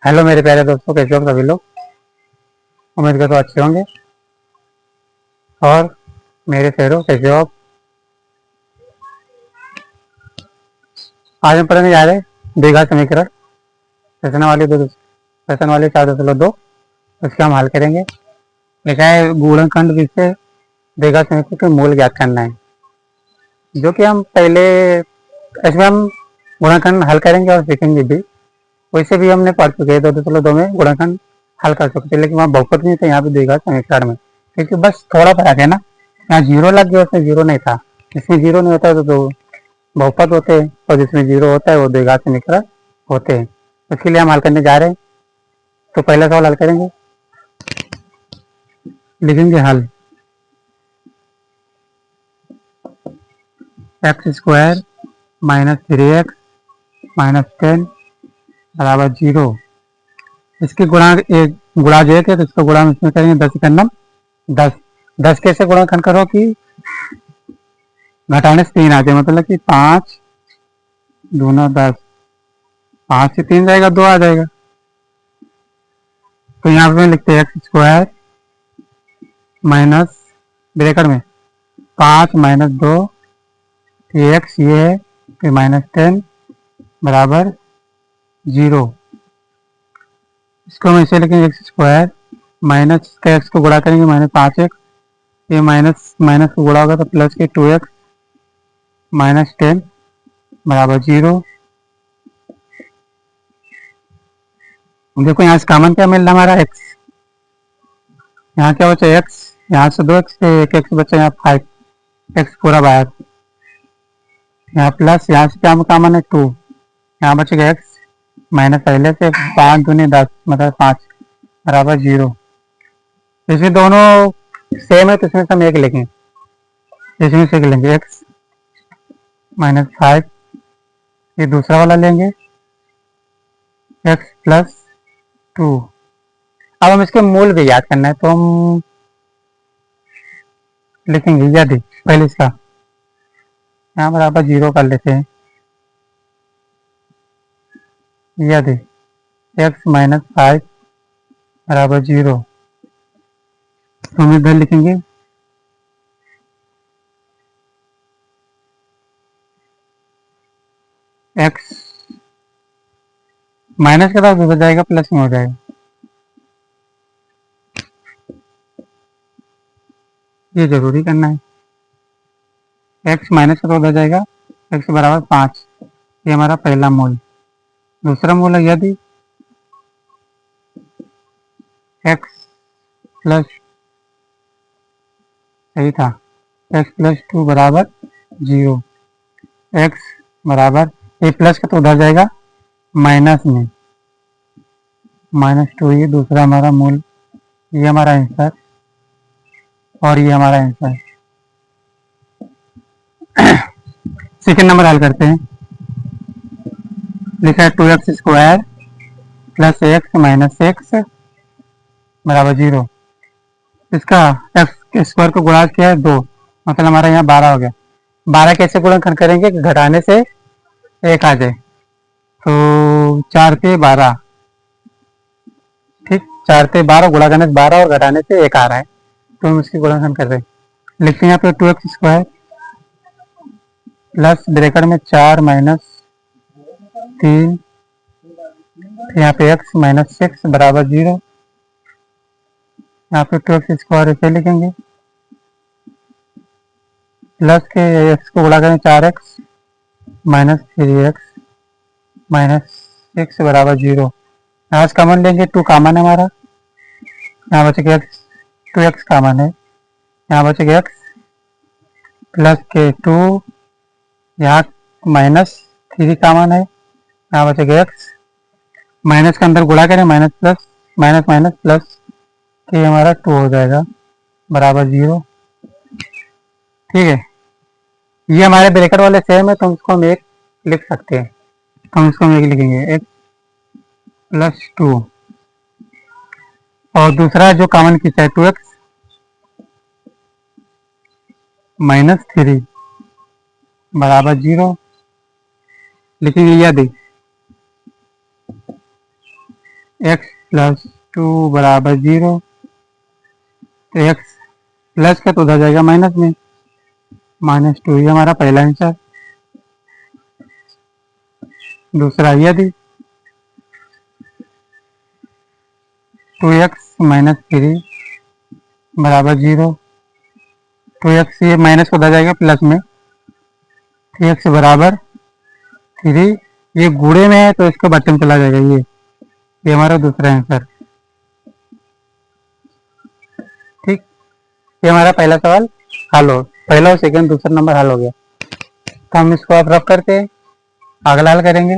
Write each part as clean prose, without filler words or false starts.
Hello मेरे प्यारे दोस्तों, कैसे हो सभी लोग। उम्मीद करता हूँ अच्छे होंगे। और मेरे शहरों कैसे हो आप। आज हम पढ़ने जा रहे हैं द्विघात समीकरण। प्रश्न वाले 4.2 उसके हम हल करेंगे। लिखा है गुणनखंड विषय द्विघात समीकरण के मूल ज्ञात करना है, जो कि हम पहले इसमें हम गुणनखंड हल करेंगे और सीखेंगे भी। वैसे भी हमने पढ़ चुके हैं 2.2 में गुणनखंड हल कर चुके थे, लेकिन वहाँ बहुपद नहीं थे, यहाँ पे द्विघात समीकरण में क्योंकि बस थोड़ा फर्क है ना। यहाँ जीरो लग गया, उसमें जीरो नहीं था। इसमें जीरो नहीं होता है तो बहुपद होते हैं, और जिसमें जीरो होता है वो द्विघात समीकरण होते हैं। उसके लिए हम हल करने जा रहे हैं। तो पहला सवाल हल करेंगे, लिखेंगे हल x² -3x -10 बराबर 0। इसके गुणांक एक गुणा जो है तो इसका गुणा इसमें करेंगे 10 10। 10 कैसे गुणनखंड करो कि घटाने से 3 आ जाए, मतलब कि 5 दूना 10, 5 से 3 जाएगा 2 आ जाएगा। तो यहाँ पे लिखते हैं x² माइनस ब्रैकेट में 5 -2 x ये है, फिर -10 बराबर 0। इसको हम ऐसे लिखेंगे x² माइनस का x को गुणा करेंगे -5x, ये माइनस माइनस को गुणा होगा तो प्लस के 2x -10 बराबर 0। देखो यहाँ से कॉमन क्या मिल रहा हमारा x, यहाँ क्या बचा x, यहाँ से 2x से 1x बचा, यहाँ 5x पूरा बाहर, यहाँ प्लस यहाँ से क्या कॉमन है 2, यहाँ बचेगा x माइनस पहले से 5 दूनी 10 मतलब 5 बराबर 0। इसमें दोनों सेम है तो इसमें से हम एक लिखें, इसमें से एक लेंगे x -5, ये दूसरा वाला लेंगे x +2। अब हम इसके मूल भी याद करना है तो हम लिखेंगे यदि पहले इसका यहाँ बराबर 0 कर लेते हैं, यदि x -5 बराबर 0 तो हम इधर लिखेंगे x माइनस के बाद हो जाएगा प्लस में हो जाएगा, ये जरूरी करना है। x माइनस का तो हो जाएगा x बराबर 5, ये हमारा पहला मूल। दूसरा मूल है यदि x प्लस सही था x +2 बराबर 0, x बराबर ये प्लस का तो उधर जाएगा माइनस में -2, ये दूसरा हमारा मूल, ये हमारा आंसर और ये हमारा आंसर। सेकेंड नंबर हल करते हैं। लिखा है 2x² + x - x बराबर 0। इसका x² को गुणा किया है 2, मतलब हमारा यहाँ 12 हो गया। 12 कैसे गुणा करेंगे कि घटाने से 1 आ जाए, तो 4 के 12, ठीक 4 से 12 गुणा करने से 12 और घटाने से 1 आ रहा है, तो हम इसकी गुणनखंड कर रहे हैं। लिखते हैं यहाँ पे 2x² प्लस ब्रैकेट में 4 -3, यहाँ पे x -6 बराबर 0। यहाँ पे 2x² ऐसे लिखेंगे, प्लस के x को गुणा करें 4x -3x -6 बराबर 0। यहाँ से कॉमन लेंगे 2 कॉमन है हमारा, यहाँ बचेगा x, 2x कॉमन है, यहाँ बचेगा x प्लस के 2, यहाँ -3 कॉमन है, यहाँ बचेगा x माइनस के अंदर गुणा करें minus plus minus minus plus के हमारा 2 हो जाएगा बराबर 0। ठीक है, ये हमारे ब्रैकेट वाले सेम है तो इसको हम 1 लिख सकते हैं, तो हम इसको हम 1 लिखेंगे x +2, और दूसरा जो कॉमन खींचा है 2x -3 बराबर 0। लिखेंगे यदि x प्लस 2 बराबर 0, तो x प्लस का तो उधर जाएगा माइनस में, -2 ये हमारा पहला आंसर। दूसरा यदि 2x माइनस 3 बराबर 0, 2x ये माइनस को उधर जाएगा प्लस में, 3x बराबर 3, ये गुणे में है तो इसको बच्चे में चला जाएगा, ये हमारा दूसरा आंसर। ठीक, ये हमारा पहला सवाल हल हो, पहला और सेकंड दूसरा नंबर हल हो गया। तो हम इसको अब रफ करते हैं, अगला हल करेंगे।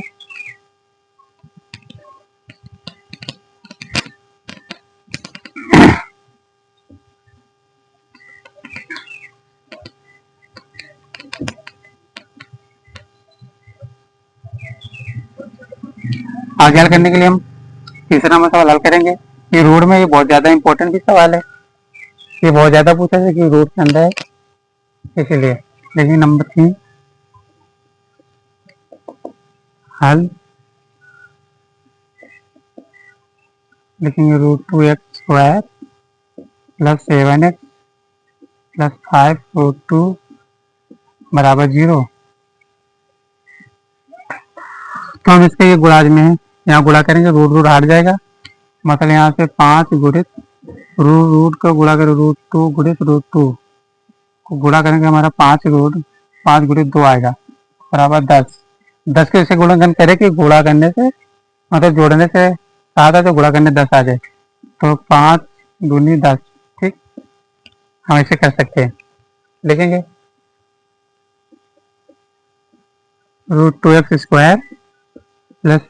आगे हल करने के लिए हम तीसरा नंबर सवाल हल करेंगे। ये रूट में ये बहुत ज्यादा इंपॉर्टेंट भी सवाल है, ये बहुत ज्यादा पूछा है कि रूट के अंदर है, इसीलिए। देखिए नंबर 3 हल लिखेंगे, √2x² प्लस 7x प्लस 5√2 बराबर 0। तो हम इसके ये गुणाज में है, यहाँ गुणा करेंगे, रूट रूट हट जाएगा, मतलब यहाँ से 5 गुणित रूट का गुणा करें, √2 गुणित √2 को गुणा करेंगे, हमारा 5 गुणित 2 आएगा बराबर 10। 10 के इसे गुणन करें कि गुणा करने से, मतलब जोड़ने से कहा था तो गुणा करने 10 आ जाए, तो 5 दूनी 10। ठीक, हम इसे कर सकते हैं, लिखेंगे √2x² प्लस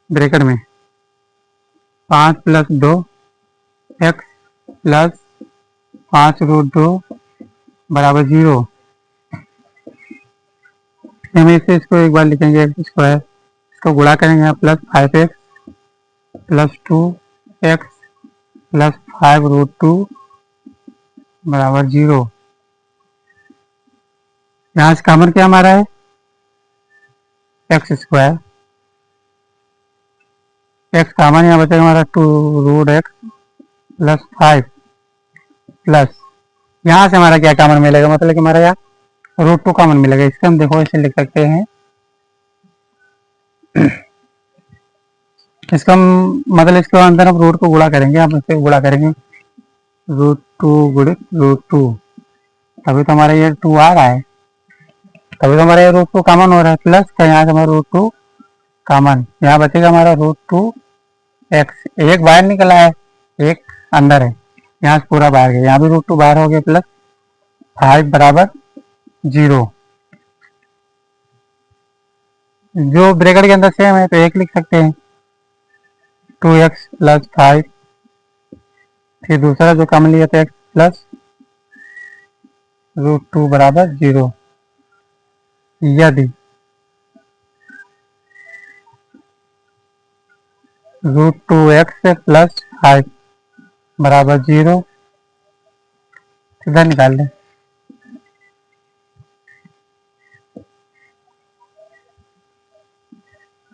ब्रैकेट में 5 प्लस 2 x प्लस 5√2 बराबर 0। हम इसे इसको एक बार लिखेंगे x², इसको गुणा करेंगे यहाँ plus 5x plus 2x plus 5√2 बराबर 0। यहाँ से कॉमन क्या हमारा है, x², x कॉमन यहाँ बचेगा हमारा 2√x प्लस 5 प्लस, यहाँ से हमारा क्या कॉमन मिलेगा, मतलब कि हमारा यहाँ √2 कॉमन मिलेगा। इससे हम देखो इसे लिख सकते हैं, इसका हम मतलब इसके अंदर हम रूट को गुणा करेंगे, हम इसे गुणा करेंगे √2 गुणित √2, तभी तो हमारा ये 2 आ रहा है, तभी तो हमारा ये √2 कॉमन हो रहा है, प्लस का यहाँ से हमारा √2 कॉमन, यहाँ बचेगा हमारा √2x, एक बाहर निकला है एक अंदर है, यहाँ से पूरा बाहर गया, यहाँ भी √2 बाहर हो गया, प्लस 5 बराबर 0। जो ब्रैकेट के अंदर सेम है तो एक लिख सकते हैं, 2x प्लस 5, फिर दूसरा जो कॉमन लिया था x प्लस √2 बराबर 0। यदि √2x प्लस 5 बराबर 0, सीधा निकाल लें,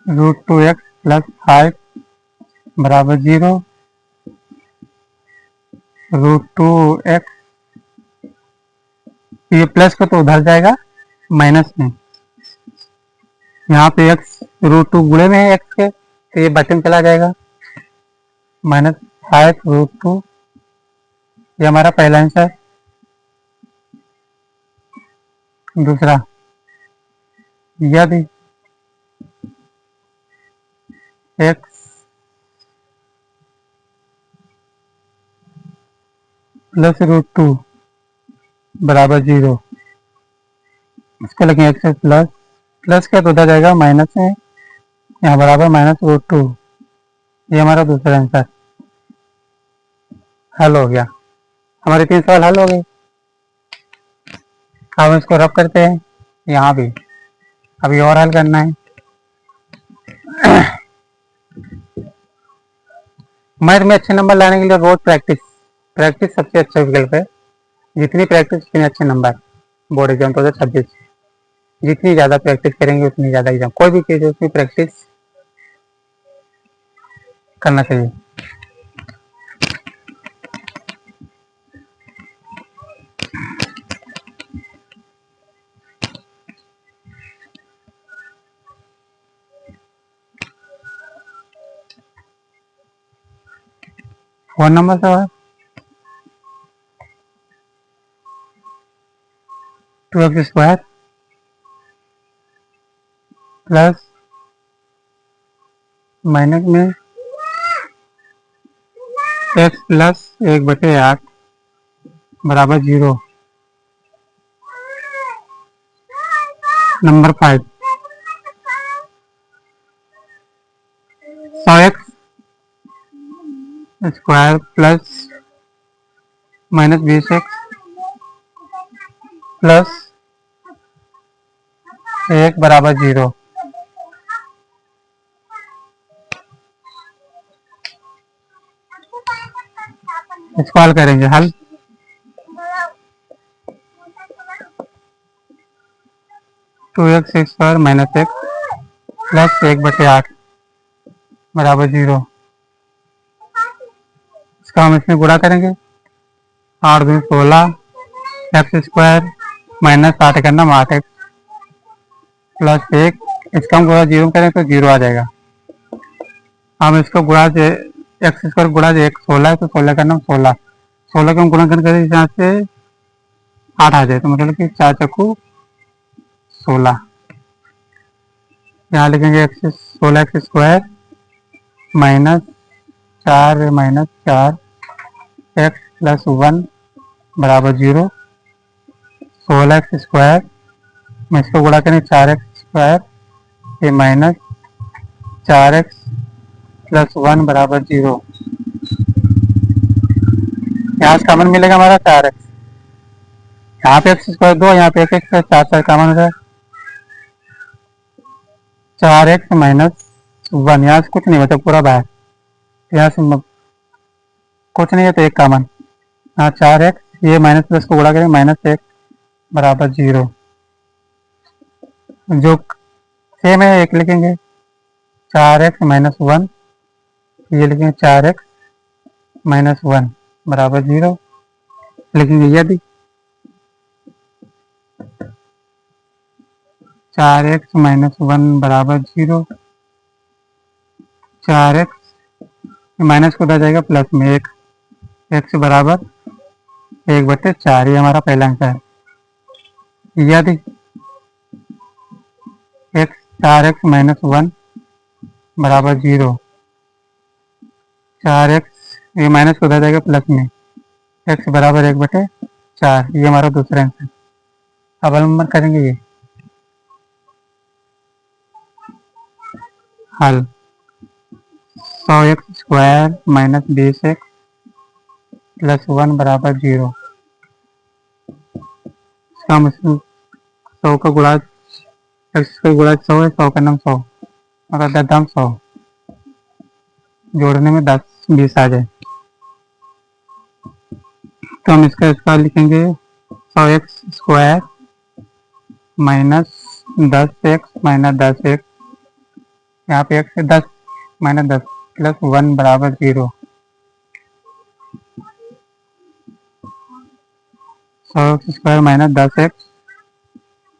√2x प्लस 5 बराबर 0, √2x, ये प्लस को तो उधर जाएगा माइनस में, यहाँ पे x √2 गुणे में है x के, तो ये बचन चला जाएगा, -5√2, ये हमारा पहला आंसर। दूसरा, यदि x प्लस √2 बराबर 0, इसको लिखें x प्लस, प्लस का तो उधर जाएगा माइनस में, यहाँ बराबर -√2, ये हमारा दूसरा आंसर हल हो गया। हमारे 3 सवाल हल हो गए। अब हम इसको रफ करते हैं, यहाँ भी अभी और हल करना है। मैथ में अच्छे नंबर लाने के लिए रोज प्रैक्टिस, प्रैक्टिस सबसे अच्छा विकल्प है, जितनी प्रैक्टिस उतने अच्छे नंबर। बोर्ड एग्जाम 2026, जितनी ज़्यादा प्रैक्टिस करेंगे उतनी ज़्यादा एग्जाम, कोई भी चीज़ है उसकी प्रैक्टिस करना चाहिए। फोन नंबर से 2x² प्लस माइनस में x प्लस 1/8 बराबर 0। Number 5 100x² plus minus 20x plus 1 बराबर 0। इसको हल करेंगे। हल 2x² माइनस x प्लस 1/8 बराबर 0। इसका हम इसमें गुणा करेंगे। 8 दूनी 16 x² माइनस 8 करना 8x प्लस 1। इसका हम गुणा 0 करें तो 0 आ जाएगा। हम इसको गुणा से x² गुणा से 16 है तो 16 करना 16 को हम गुणा करके यहाँ से 8 आ जाए तो मतलब कि 4 चक्कू 16। यहाँ लिखेंगे 16x² माइनस 4 x प्लस 1 बराबर 0। 16x² में इसको गुणा करें 4x² ये माइनस 4x प्लस 1 बराबर 0। यहाँ से कॉमन मिलेगा हमारा 4x। यहाँ पे x² 2 यहाँ पे 1x 4 कॉमन हो जाए 4x माइनस 1। यहाँ से कुछ नहीं बचा पूरा बाहर। यहाँ से कुछ नहीं है तो 1 कॉमन। यहाँ 4x ये माइनस प्लस को गुणा करें माइनस 1 बराबर 0। जो सेम है 1 लिखेंगे 4x माइनस 1 ये लिखेंगे 4x माइनस 1 बराबर 0 लिखेंगे। यदि 4x माइनस 1 बराबर 0 4x माइनस को उधर जाएगा प्लस में 1 x बराबर 1/4 ये हमारा पहला आंसर है। यदि 4x माइनस 1 बराबर 0 4x ये माइनस को उधर जाएगा प्लस में x बराबर 1/4 ये हमारा दूसरा आंसर। अब हम करेंगे ये हल 100x² माइनस 20x प्लस 1 बराबर 0। इसका हम 100 का गुणा x का गुणा 100 है 100 का नाम 100 अगर 10 दाम 100 जोड़ने में 10 20 आ जाए तो हम इसका लिखेंगे 100x² minus 10x minus 10x यहाँ पे x 10 माइनस 10 प्लस 1 बराबर 0। 100x² minus 10x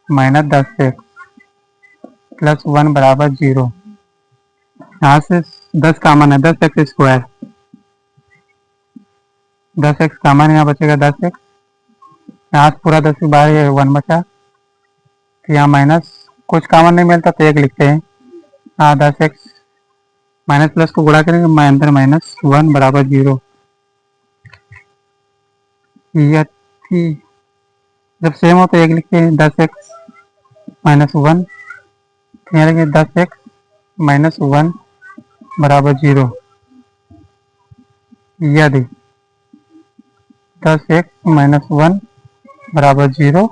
minus 10x plus 1 बराबर 0। यहाँ से 10 कॉमन है 10x²। 10x कॉमन है यहाँ बचेगा 10x। यहाँ से पूरा 10 के बाहर 1 बचा तो यहाँ माइनस कुछ कॉमन नहीं मिलता तो 1 लिखते हैं। हाँ 10x माइनस प्लस को गुणा करेंगे अंदर माइनस 1 बराबर 0। जब सेम हो तो 1 लिखते हैं 10x माइनस 1 यहाँ लिखेंगे 10x माइनस 1 बराबर 0। यदि 10x माइनस 1 बराबर 0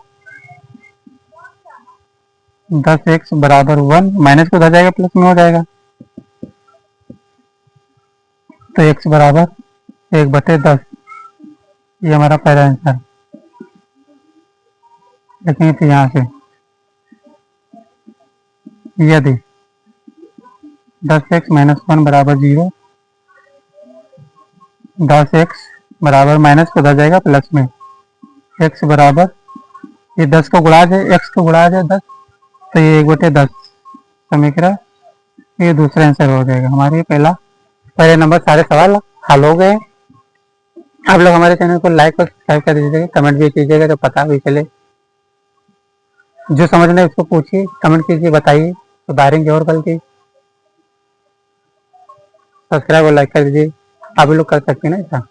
10x बराबर 1 माइनस को उधर जाएगा प्लस में हो जाएगा तो x बराबर 1/10 ये हमारा पहला आंसर। देखेंगे फिर यहाँ से यदि 10x माइनस 1 बराबर 0 10x बराबर माइनस को 10 जाएगा प्लस में x बराबर ये 10 को गुणा जाए x को गुणा जाए 10 तो ये 1/10 समीकरण ये दूसरा आंसर हो जाएगा। हमारे पहले नंबर सारे सवाल हल हो गए। आप लोग हमारे चैनल को लाइक और सब्सक्राइब कर दीजिएगा, कमेंट भी कीजिएगा तो पता भी चले। जो समझना है उसको पूछिए, कमेंट कीजिए, बताइए, सुधारेंगे और गलती। सब्सक्राइब और लाइक कर दीजिए, आप भी लोग कर सकते हैं ना ऐसा।